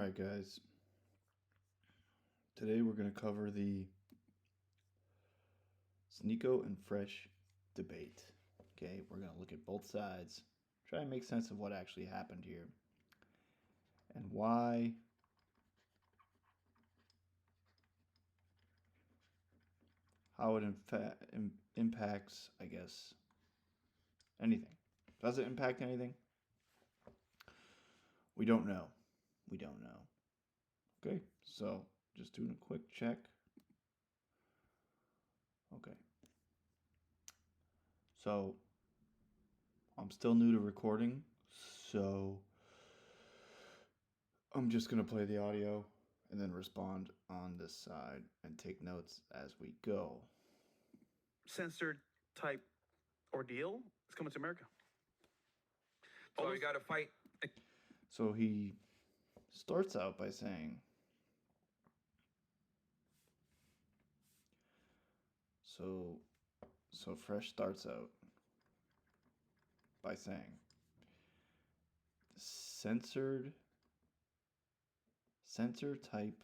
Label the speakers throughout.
Speaker 1: Alright guys, today we're going to cover the Sneako and Fresh debate. Okay, we're going to look at both sides, try and make sense of what actually happened here, and how it impacts, I guess, anything. Does it impact anything? We don't know. We don't know. Okay, so just doing a quick check. Okay. So I'm still new to recording, so I'm just going to play the audio and then respond on this side and take notes as we go.
Speaker 2: Censored type ordeal is coming to America.
Speaker 3: So you got to fight.
Speaker 1: So he starts out by saying, so Fresh starts out by saying, censor type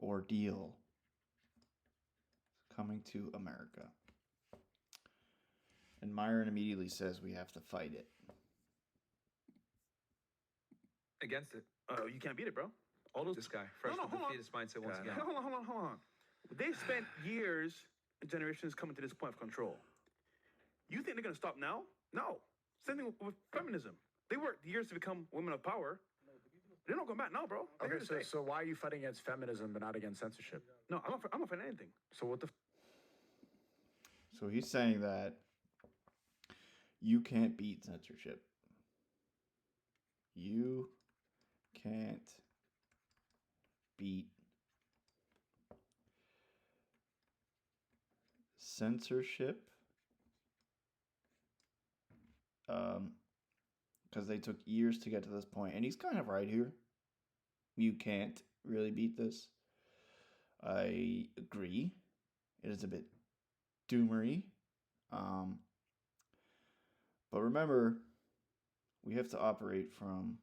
Speaker 1: ordeal coming to America. And Myron immediately says we have to fight it.
Speaker 3: Against it.
Speaker 2: You can't beat it, bro. All those
Speaker 3: This guy, Fresh
Speaker 2: No,
Speaker 3: with the
Speaker 2: hold on.
Speaker 3: fetus mindset once again.
Speaker 2: Hold on. They spent years and generations coming to this point of control. You think they're gonna stop now? No. Same thing with feminism. They worked years to become women of power. They're not going back now, bro. They're
Speaker 4: Okay,
Speaker 2: here to stay.
Speaker 4: so why are you fighting against feminism but not against censorship?
Speaker 2: No, I'm not for anything.
Speaker 4: So what the?
Speaker 1: So he's saying that you can't beat censorship. You can't beat censorship because they took years to get to this point, and he's kind of right here. You can't really beat this. I agree. It is a bit doomery. But remember, we have to operate from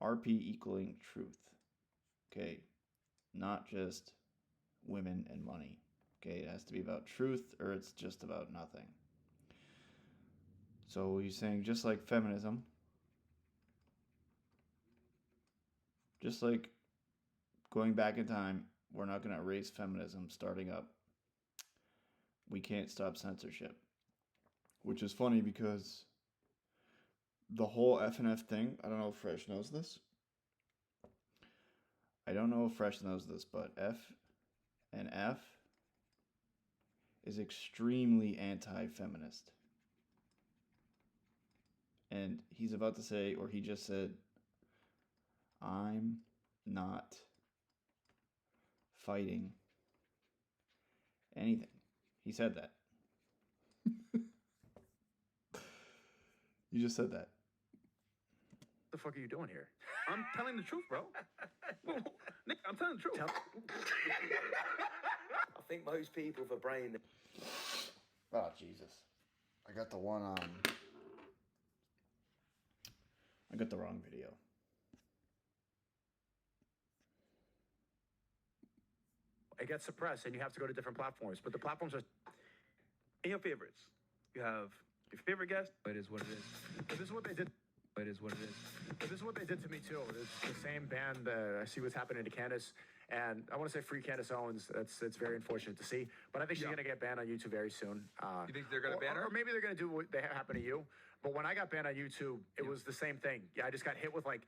Speaker 1: RP equaling truth. Okay? Not just women and money. Okay? It has to be about truth, or it's just about nothing. So he's saying, just like feminism, just like going back in time, we're not going to erase feminism starting up. We can't stop censorship. Which is funny because the whole F&F thing, I don't know if Fresh knows this. I don't know if Fresh knows this, but F and F is extremely anti-feminist. And he's about to say, or he just said, I'm not fighting anything. He said that. You just said that.
Speaker 4: What the fuck are you doing here?
Speaker 2: I'm telling the truth, bro. Nick, I'm telling the truth.
Speaker 5: I think most people with a brain.
Speaker 1: Oh, Jesus. I got the one on. I got the wrong video.
Speaker 4: It gets suppressed, and you have to go to different platforms. But the platforms are.
Speaker 2: In your favorites, you have your favorite guest.
Speaker 3: It is what it is.
Speaker 4: But this is what they did.
Speaker 3: It is what it is.
Speaker 4: But this is what they did to me too. It's the same band. I see what's happening to Candace, and I want to say free Candace Owens. It's very unfortunate to see. But I think she's gonna get banned on YouTube very soon.
Speaker 3: You think they're gonna ban her?
Speaker 4: Or maybe they're gonna do what they happened to you. But when I got banned on YouTube, it was the same thing. Yeah, I just got hit with like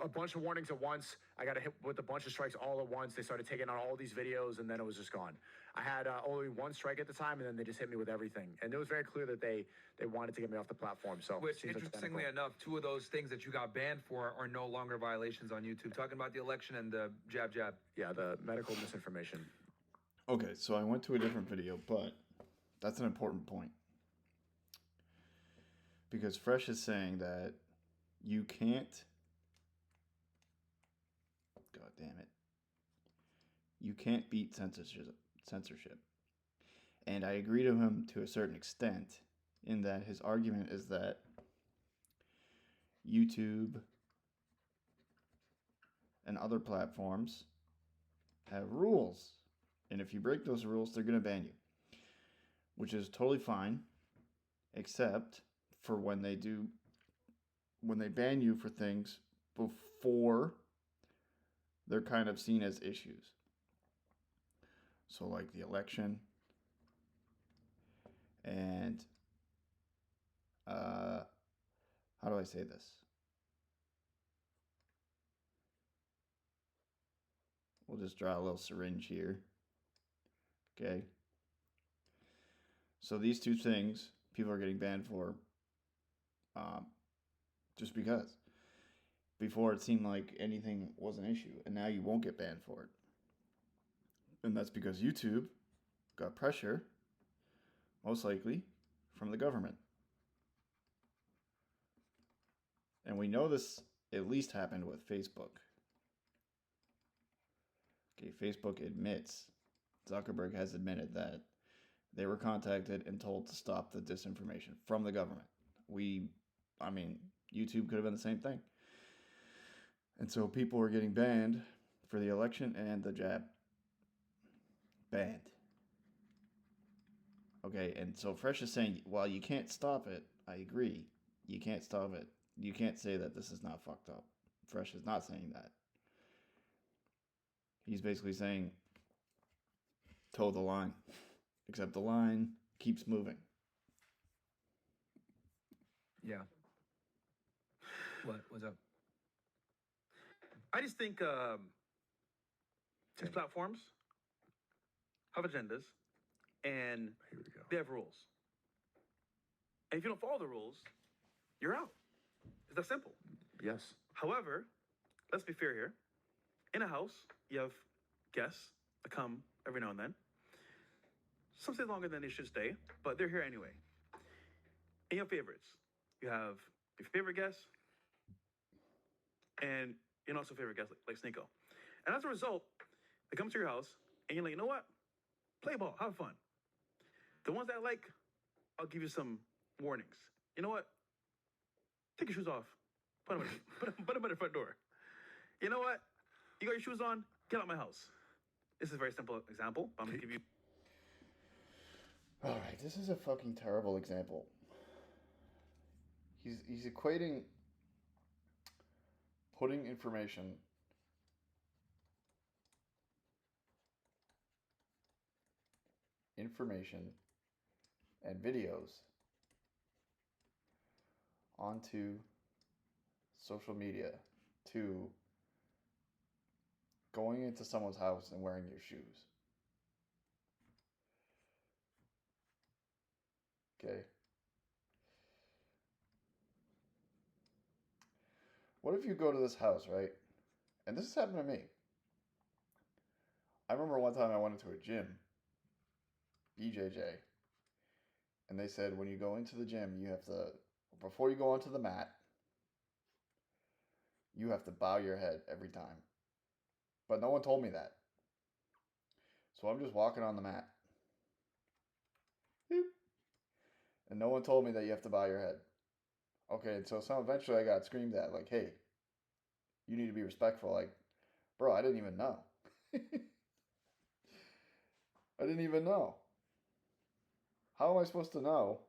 Speaker 4: a bunch of warnings at once. I got hit with a bunch of strikes all at once. They started taking out all these videos, and then it was just gone. I had only one strike at the time, and then they just hit me with everything. And it was very clear that they wanted to get me off the platform. So,
Speaker 3: Which, interestingly enough, two of those things that you got banned for are no longer violations on YouTube. Talking about the election and the jab.
Speaker 4: yeah, the medical misinformation.
Speaker 1: Okay, so I went to a different video, but that's an important point. Because Fresh is saying that you can't. God damn it. You can't beat censorship. And I agree to him to a certain extent, in that his argument is that YouTube, and other platforms have rules. And if you break those rules, they're going to ban you. Which is totally fine, except for when they ban you for things before they're kind of seen as issues. So like the election and how do I say this? We'll just draw a little syringe here. Okay. So these two things people are getting banned for just because. Before it seemed like anything was an issue, and now you won't get banned for it. And that's because YouTube got pressure, most likely, from the government. And we know this at least happened with Facebook. Okay, Facebook admits, Zuckerberg has admitted that they were contacted and told to stop the disinformation from the government. YouTube could have been the same thing. And so people were getting banned for the election and the jab. Banned. Okay, and so Fresh is saying, well, you can't stop it. I agree. You can't stop it. You can't say that this is not fucked up. Fresh is not saying that. He's basically saying, toe the line. Except the line keeps moving.
Speaker 3: Yeah. What's up?
Speaker 2: I just think these platforms have agendas and
Speaker 4: Here we go.
Speaker 2: they have rules. And if you don't follow the rules, you're out. It's that simple.
Speaker 4: Yes.
Speaker 2: However, let's be fair here. In a house, you have guests that come every now and then. Some stay longer than they should stay, but they're here anyway. And you have favorites. You have your favorite guests and your not so favorite guests like Sneako. And as a result, they come to your house and you're like, you know what? Play ball, have fun. The ones that I like, I'll give you some warnings. You know what? Take your shoes off. Put them at the front door. You know what? You got your shoes on, get out of my house. This is a very simple example. I'm going to give you.
Speaker 1: Alright, this is a fucking terrible example. He's equating putting information and videos onto social media to going into someone's house and wearing your shoes. Okay. What if you go to this house, right? And this has happened to me. I remember one time I went into a gym, BJJ, and they said when you go into the gym, you have to, before you go onto the mat, you have to bow your head every time. But no one told me that. So I'm just walking on the mat. Boop. And no one told me that you have to bow your head. Okay, and so eventually I got screamed at, like, hey, you need to be respectful. Like, bro, I didn't even know. I didn't even know. How am I supposed to know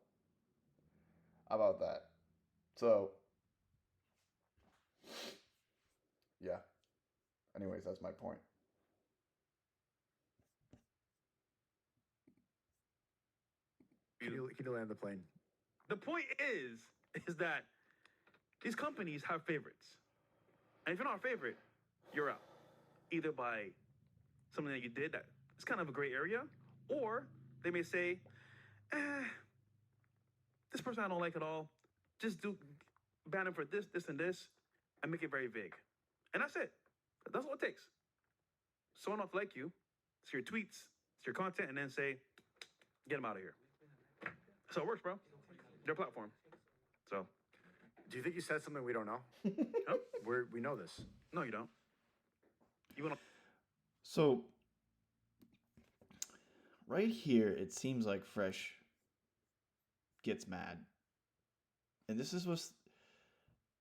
Speaker 1: about that? So, yeah. Anyways, that's my point.
Speaker 4: Can you land the plane?
Speaker 2: The point is that these companies have favorites. And if you're not a favorite, you're out. Either by something that you did that is kind of a gray area, or they may say, this person I don't like at all. Just ban him for this, this, and this, and make it very vague. And that's it. That's all it takes. Someone not to like you, it's your tweets, it's your content, and then say, get them out of here. So it works, bro. Their platform. So.
Speaker 4: Do you think you said something we don't know?
Speaker 2: Huh?
Speaker 4: We know this.
Speaker 2: No, you don't. You want to.
Speaker 1: So, right here, it seems like Fresh gets mad. And this is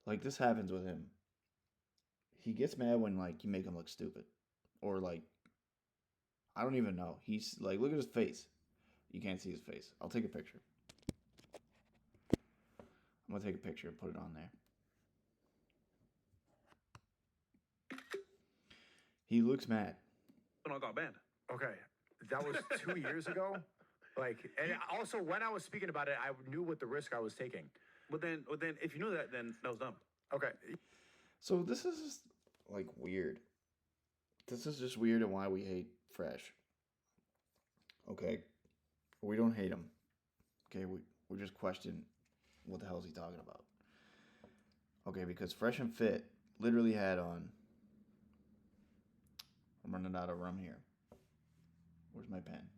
Speaker 1: Like this happens with him. He gets mad when like you make him look stupid, or like I don't even know. He's like, look at his face. You can't see his face. I'll take a picture. I'm gonna take a picture and put it on there. He looks mad.
Speaker 2: When I got banned.
Speaker 4: Okay, that was 2 years ago. Like, and also when I was speaking about it, I knew what the risk I was taking.
Speaker 2: But then if you knew that, then that was dumb.
Speaker 4: Okay,
Speaker 1: So this is just, like weird. This is just weird and why we hate Fresh. Okay, we don't hate him. Okay, we just question what the hell is he talking about. Okay, because Fresh and Fit literally had on. I'm running out of room here. Where's my pen?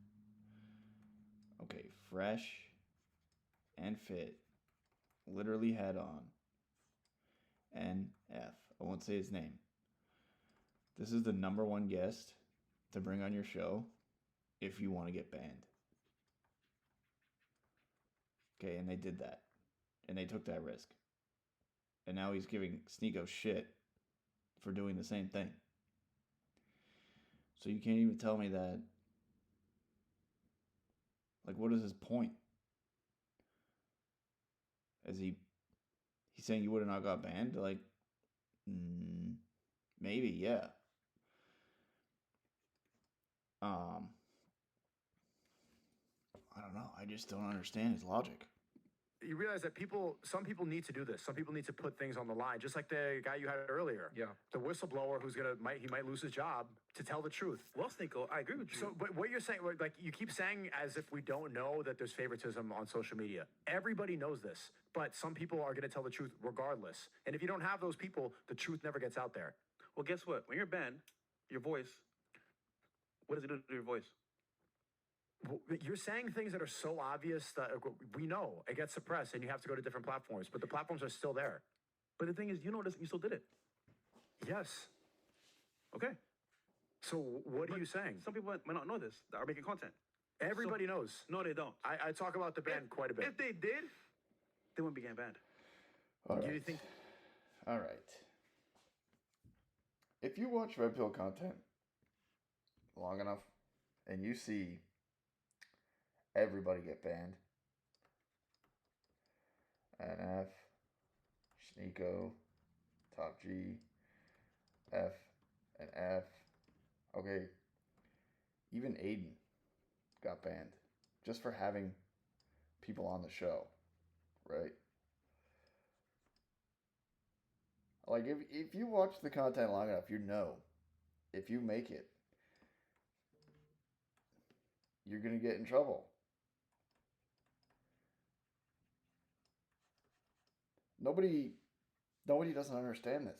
Speaker 1: Okay, Fresh and Fit literally had on NF. I won't say his name. This is the #1 guest to bring on your show if you want to get banned. Okay, and they did that. And they took that risk. And now he's giving Sneako shit for doing the same thing. So you can't even tell me that. Like, what is his point? Is he's saying you would have not got banned? Like, maybe, yeah. I don't know. I just don't understand his logic.
Speaker 4: you realize that some people need to do this. Some people need to put things on the line, just like the guy you had earlier.
Speaker 3: Yeah.
Speaker 4: The whistleblower who's he might lose his job to tell the truth.
Speaker 2: Well, Sneako, I agree with you.
Speaker 4: So, but what you're saying, like you keep saying as if we don't know that there's favoritism on social media. Everybody knows this, but some people are going to tell the truth regardless. And if you don't have those people, the truth never gets out there.
Speaker 2: Well, guess what? When you're banned, your voice, what does it do to your voice?
Speaker 4: Well, you're saying things that are so obvious that we know it gets suppressed, and you have to go to different platforms. But the platforms are still there.
Speaker 2: But the thing is, you know this, you still did it.
Speaker 4: Yes.
Speaker 2: Okay.
Speaker 4: So what are you saying?
Speaker 2: Some people might not know this that are making content.
Speaker 4: Everybody knows.
Speaker 2: No, they don't.
Speaker 4: I talk about the ban quite a bit.
Speaker 2: If they did, they wouldn't be getting banned.
Speaker 1: All
Speaker 4: Do
Speaker 1: right.
Speaker 4: you think?
Speaker 1: All right. If you watch Red Pill content long enough and you see everybody get banned, NF, Sneako, Top G, F, and F. Okay, even Aiden got banned just for having people on the show, right? Like, if you watch the content long enough, you know, if you make it, you're going to get in trouble. Nobody doesn't understand this.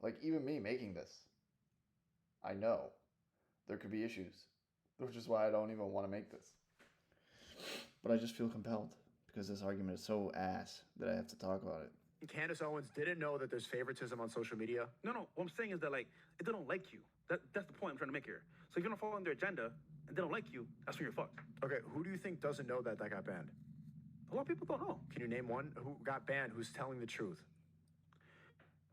Speaker 1: Like, even me making this, I know there could be issues, which is why I don't even want to make this. But I just feel compelled because this argument is so ass that I have to talk about it.
Speaker 4: Candace Owens didn't know that there's favoritism on social media.
Speaker 2: No. What I'm saying is that, like, if they don't like you, that's the point I'm trying to make here. So if you don't follow their agenda and they don't like you, that's when you're fucked.
Speaker 4: Okay, who do you think doesn't know that got banned?
Speaker 2: A lot of people don't know.
Speaker 4: Can you name one who got banned who's telling the truth?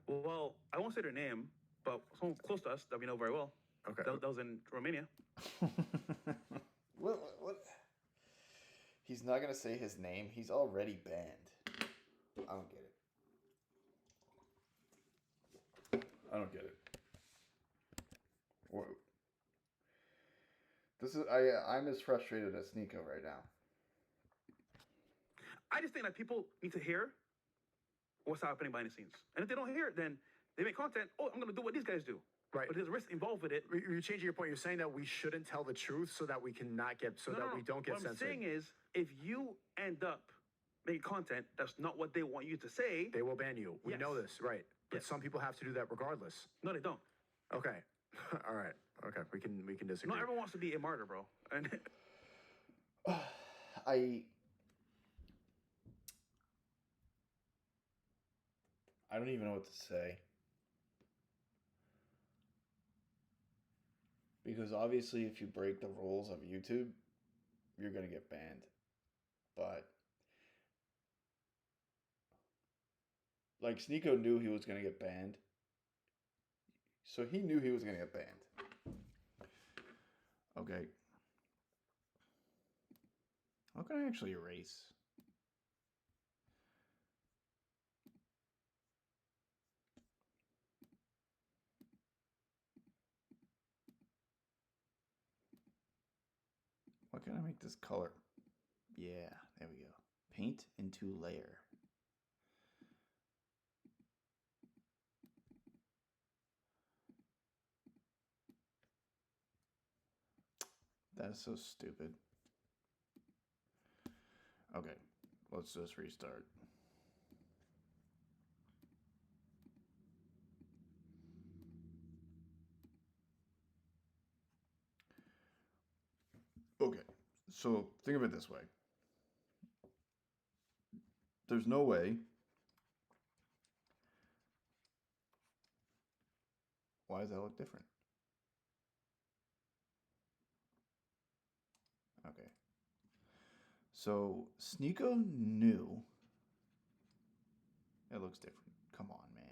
Speaker 2: Well, I won't say their name, but someone close to us that we know very well.
Speaker 4: Okay.
Speaker 2: That was in Romania.
Speaker 1: What? He's not going to say his name. He's already banned. I don't get it. I don't get it. Whoa. I'm as frustrated as Sneako right now.
Speaker 2: I just think that people need to hear what's happening behind the scenes. And if they don't hear it, then they make content. Oh, I'm going to do what these guys do.
Speaker 4: Right.
Speaker 2: But there's risk involved with it.
Speaker 4: You're changing your point. You're saying that we shouldn't tell the truth so that we cannot get, we don't get
Speaker 2: what
Speaker 4: censored.
Speaker 2: I'm saying is, if you end up making content that's not what they want you to say,
Speaker 4: They will ban you. We
Speaker 2: Yes.
Speaker 4: know this, right? But
Speaker 2: Yes.
Speaker 4: some people have to do that regardless.
Speaker 2: no, they don't.
Speaker 4: Okay. All right. Okay. We can disagree.
Speaker 2: Not everyone wants to be a martyr, bro. And
Speaker 1: I don't even know what to say. Because obviously if you break the rules of YouTube, you're going to get banned. But like Sneako knew he was gonna get banned. So he knew he was gonna get banned. Okay. How can I actually erase? What can I make this color? Yeah, there we go. Paint into layer. That's so stupid. Okay, let's just restart. Okay, so think of it this way. There's no way. Why does that look different? Okay. So Sneako knew. It looks different. Come on, man.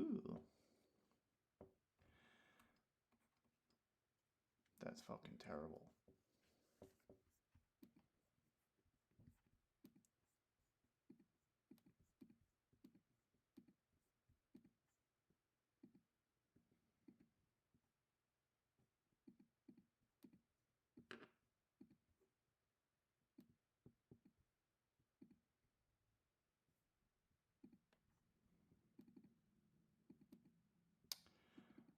Speaker 1: Ooh. That's fucking terrible.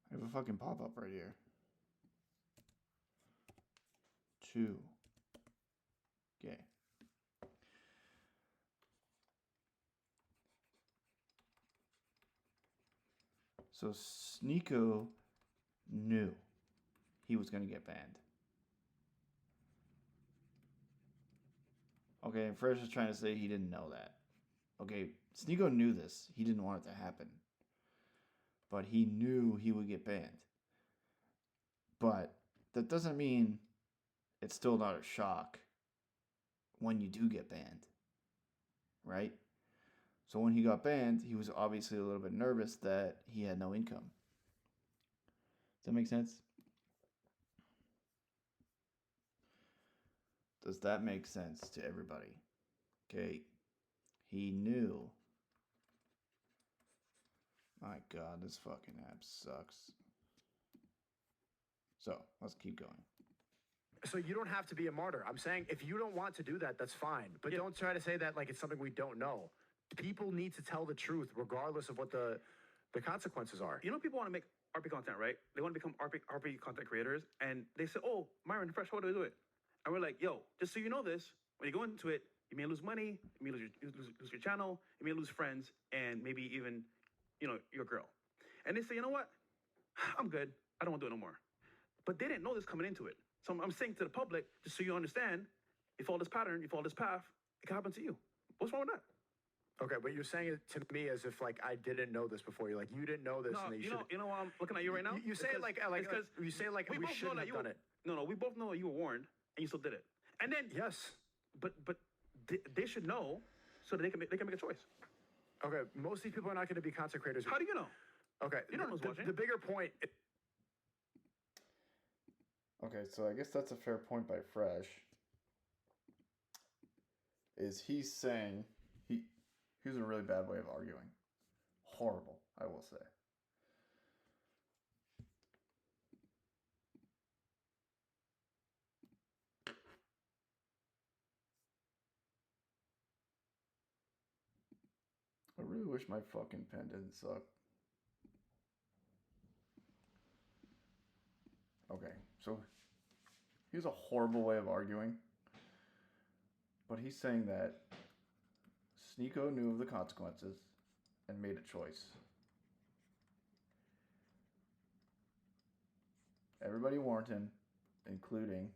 Speaker 1: I have a fucking pop-up right here. 2. Okay. So Sneako knew he was going to get banned. Okay, Fresh is trying to say he didn't know that. Okay, Sneako knew this. He didn't want it to happen. But he knew he would get banned. But that doesn't mean it's still not a shock when you do get banned. Right? So when he got banned, he was obviously a little bit nervous that he had no income. Does that make sense? Does that make sense to everybody? Okay. He knew. My God, this fucking app sucks. So, let's keep going.
Speaker 4: So you don't have to be a martyr. I'm saying if you don't want to do that, that's fine. But don't try to say that like it's something we don't know. People need to tell the truth regardless of what the consequences are.
Speaker 2: You know, people want to make RP content, right? They want to become RP content creators, and they say, "Oh, Myron Fresh, how do I do it?" And we're like, "Yo, just so you know this, when you go into it, you may lose money, you may lose your channel, you may lose friends, and maybe even, you know, your girl." And they say, "You know what? I'm good. I don't want to do it no more." But they didn't know this coming into it. So I'm saying to the public, just so you understand, you follow this pattern, you follow this path, it can happen to you. What's wrong with that?
Speaker 4: Okay, but you're saying it to me as if like I didn't know this before. You're like you didn't know this,
Speaker 2: No,
Speaker 4: and that
Speaker 2: you know why I'm looking at you right now?
Speaker 4: You say it like you say it like we
Speaker 2: both know
Speaker 4: shouldn't
Speaker 2: that
Speaker 4: have
Speaker 2: you
Speaker 4: done
Speaker 2: were,
Speaker 4: it.
Speaker 2: No, we both know that you were warned, and you still did it. And then
Speaker 4: Yes.
Speaker 2: but they should know so that they can make a choice.
Speaker 4: Okay, most of these people are not going to be content creators.
Speaker 2: How do you know?
Speaker 4: Okay,
Speaker 2: You don't know who's watching.
Speaker 4: the bigger point.
Speaker 1: Okay, so I guess that's a fair point by Fresh. Is he's saying he's a really bad way of arguing. Horrible, I will say. I really wish my fucking pen didn't suck. Okay, so here's a horrible way of arguing. But he's saying that Sneako knew of the consequences and made a choice. Everybody warned him, including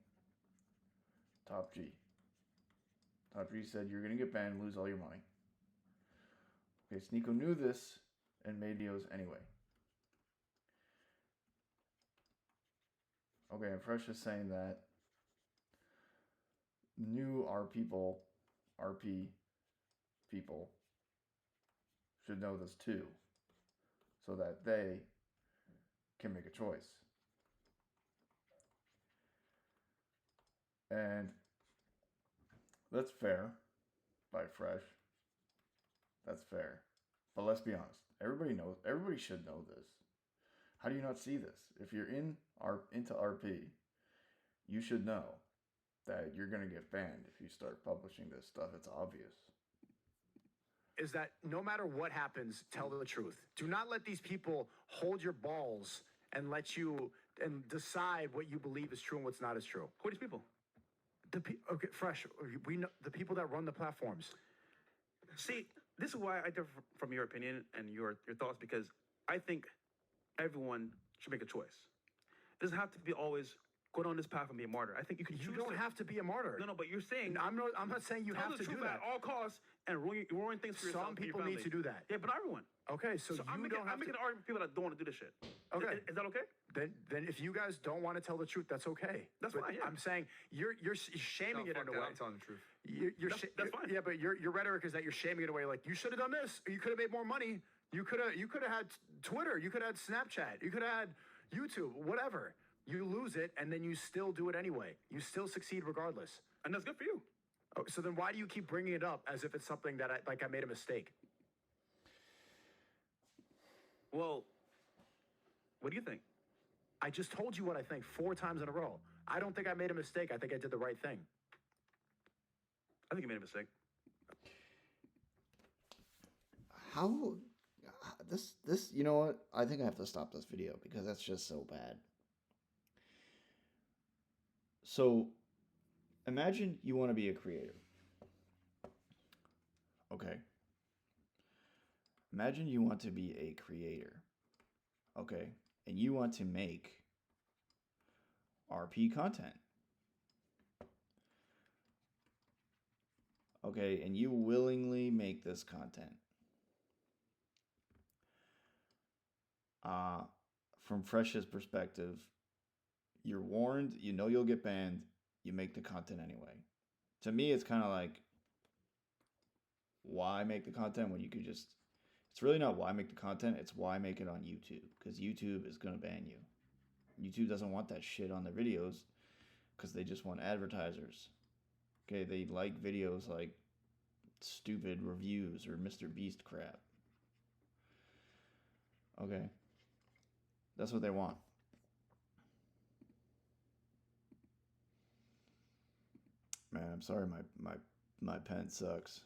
Speaker 1: Top G. Top G said, "You're going to get banned and lose all your money." Okay, Sneako knew this and made videos anyway. Okay, and Fresh is saying that new RP people should know this too, so that they can make a choice. And that's fair by Fresh. That's fair. But let's be honest. Everybody should know this. How do you not see this? If you're into RP, you should know that you're going to get banned if you start publishing this stuff. It's obvious.
Speaker 4: Is that no matter what happens, tell the truth. Do not let these people hold your balls and let you and decide what you believe is true and what's not as true.
Speaker 2: Who are these people?
Speaker 4: Okay, Fresh. We know the people that run the platforms.
Speaker 2: See, this is why I differ from your opinion and your thoughts, because I think everyone should make a choice. It doesn't have to be always go down this path and be a martyr. I think you can choose.
Speaker 4: You don't have to be a martyr.
Speaker 2: No, but you're saying
Speaker 4: I'm not saying you have to do that
Speaker 2: at all costs and ruin things for yourself.
Speaker 4: Some people need to do that.
Speaker 2: Yeah, but not everyone.
Speaker 4: Okay, so you
Speaker 2: I'm
Speaker 4: don't have
Speaker 2: making
Speaker 4: to.
Speaker 2: an argument for people that don't want to do this shit.
Speaker 4: Okay.
Speaker 2: Is that okay?
Speaker 4: Then if you guys don't want to tell the truth, that's okay.
Speaker 2: That's
Speaker 4: But
Speaker 2: fine, yeah.
Speaker 4: I'm saying you're shaming it in a way.
Speaker 3: I'm telling the truth.
Speaker 2: That's fine.
Speaker 4: Yeah, but your rhetoric is that you're shaming it away. Like, you should have done this. You could have made more money. You could have had Twitter. You could have had Snapchat. You could have had YouTube. Whatever. You lose it, and then you still do it anyway. You still succeed regardless.
Speaker 2: And that's good for you.
Speaker 4: Oh, so then why do you keep bringing it up as if it's something that I made a mistake?
Speaker 2: Well, what do you think?
Speaker 4: I just told you what I think 4 times in a row. I don't think I made a mistake. I think I did the right thing.
Speaker 2: I think you made a mistake.
Speaker 1: How this you know what? I think I have to stop this video because that's just so bad. So, imagine you want to be a creator. Okay. Imagine you want to be a creator. Okay. And you want to make RP content. Okay, and you willingly make this content. From Fresh's perspective, you're warned, you know you'll get banned, you make the content anyway. To me, it's kind of like, why make the content when you could just... It's really not why make the content, it's why make it on YouTube. Because YouTube is going to ban you. YouTube doesn't want that shit on their videos because they just want advertisers. Okay, they like videos like stupid reviews or Mr. Beast crap. Okay. That's what they want. Man, I'm sorry, my pen sucks.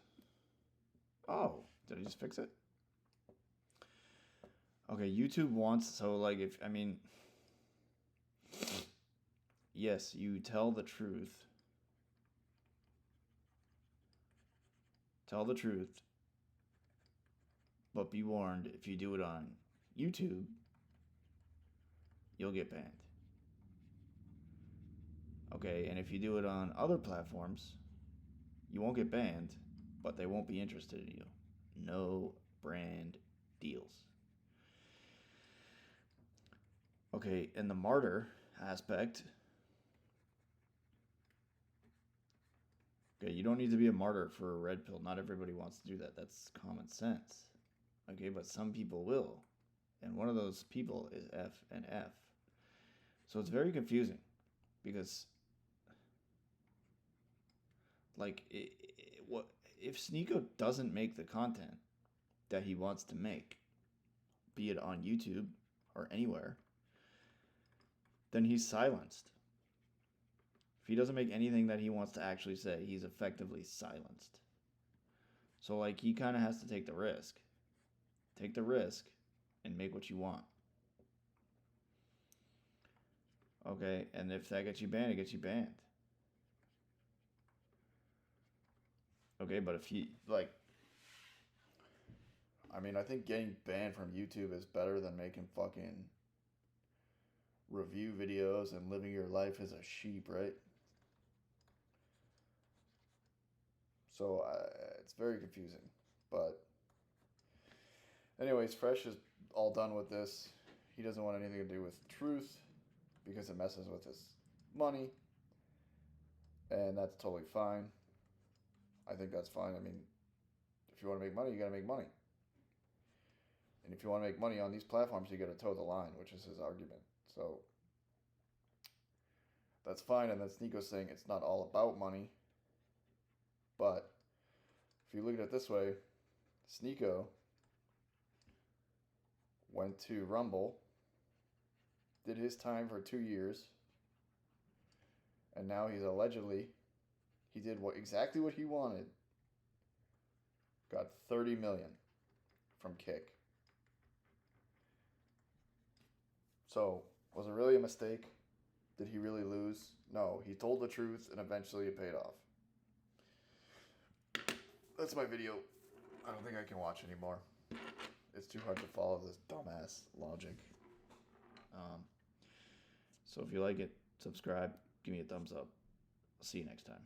Speaker 1: Oh, did I just fix it? Okay, YouTube wants, so like if, I mean, yes, you tell the truth. Tell the truth. But be warned, if you do it on YouTube, you'll get banned. Okay, and if you do it on other platforms, you won't get banned, but they won't be interested in you. No brand deals. Okay, in the martyr aspect, okay, you don't need to be a martyr for a red pill. Not everybody wants to do that. That's common sense. Okay, but some people will. And one of those people is F and F. So it's very confusing because, like, what if Sneako doesn't make the content that he wants to make, be it on YouTube or anywhere, then he's silenced. If he doesn't make anything that he wants to actually say, he's effectively silenced. So, like, he kind of has to take the risk. Take the risk and make what you want. Okay, and if that gets you banned, it gets you banned. Okay, but if he, like, I mean, I think getting banned from YouTube is better than making fucking review videos and living your life as a sheep, right? So it's very confusing. But anyways, Fresh is all done with this. He doesn't want anything to do with truth. because it messes with his money, and that's totally fine. I think that's fine. I mean, if you want to make money, you got to make money. And if you want to make money on these platforms, you got to toe the line, which is his argument. So that's fine. And then Sneako's saying it's not all about money. But if you look at it this way, Sneako went to Rumble, did his time for 2 years, and now he's allegedly, he did exactly what he wanted. Got 30 million from Kick. So, was it really a mistake? Did he really lose? No, he told the truth and eventually it paid off. That's my video. I don't think I can watch anymore. It's too hard to follow this dumbass logic. So if you like it, subscribe, give me a thumbs up. I'll see you next time.